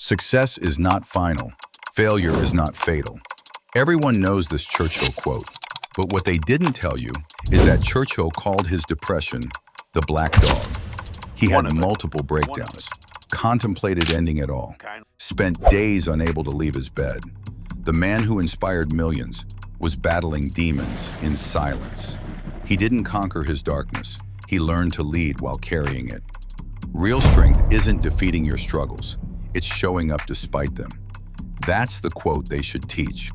Success is not final. Failure is not fatal. Everyone knows this Churchill quote, but what they didn't tell you is that Churchill called his depression the black dog. He had multiple breakdowns, contemplated ending it all, spent days unable to leave his bed. The man who inspired millions was battling demons in silence. He didn't conquer his darkness. He learned to lead while carrying it. Real strength isn't defeating your struggles. It's showing up despite them. That's the quote they should teach.